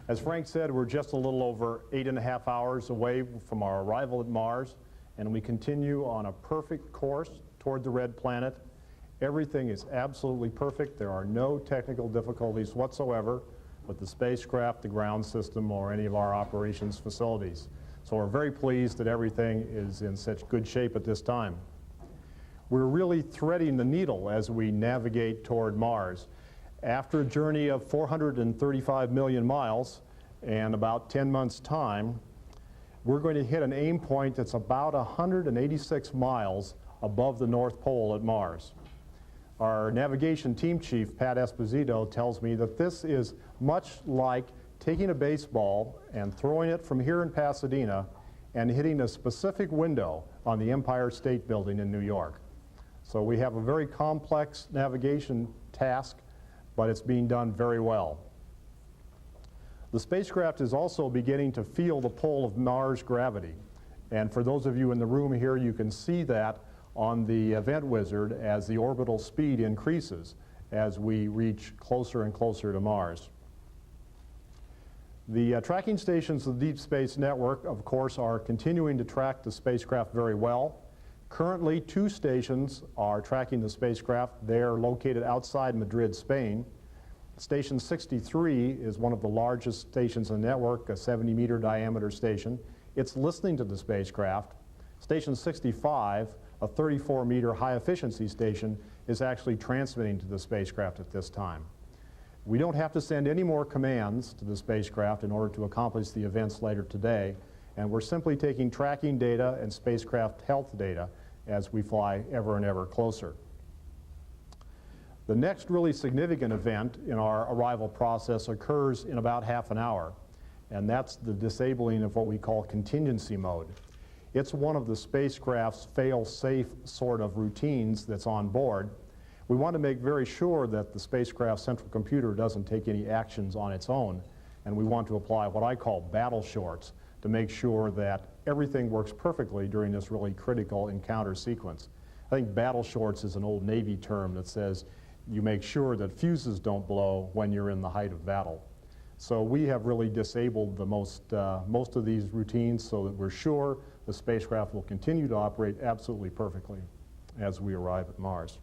As Frank said, we're just a little over 8.5 hours away from our arrival at Mars, and we continue on a perfect course toward the red planet. Everything is absolutely perfect. There are no technical difficulties whatsoever with the spacecraft, the ground system, or any of our operations facilities. So we're very pleased that everything is in such good shape at this time. We're really threading the needle as we navigate toward Mars. After a journey of 435 million miles and about 10 months' time, we're going to hit an aim point that's about 186 miles above the North Pole at Mars. Our navigation team chief, Pat Esposito, tells me that this is much like taking a baseball and throwing it from here in Pasadena and hitting a specific window on the Empire State Building in New York. So we have a very complex navigation task, but it's being done very well. The spacecraft is also beginning to feel the pull of Mars gravity. And for those of you in the room here, you can see that on the event wizard as the orbital speed increases as we reach closer and closer to Mars. The tracking stations of the Deep Space Network, of course, are continuing to track the spacecraft very well. Currently, 2 stations are tracking the spacecraft. They are located outside Madrid, Spain. Station 63 is one of the largest stations in the network, a 70-meter diameter station. It's listening to the spacecraft. Station 65, a 34-meter high-efficiency station, is actually transmitting to the spacecraft at this time. We don't have to send any more commands to the spacecraft in order to accomplish the events later today, and we're simply taking tracking data and spacecraft health data as we fly ever and ever closer. The next really significant event in our arrival process occurs in about half an hour, and that's the disabling of what we call contingency mode. It's one of the spacecraft's fail-safe sort of routines that's on board. We want to make very sure that the spacecraft's central computer doesn't take any actions on its own, and we want to apply what I call battle shorts to make sure that everything works perfectly during this really critical encounter sequence. I think battle shorts is an old Navy term that says you make sure that fuses don't blow when you're in the height of battle. So we have really disabled the most of these routines so that we're sure the spacecraft will continue to operate absolutely perfectly as we arrive at Mars.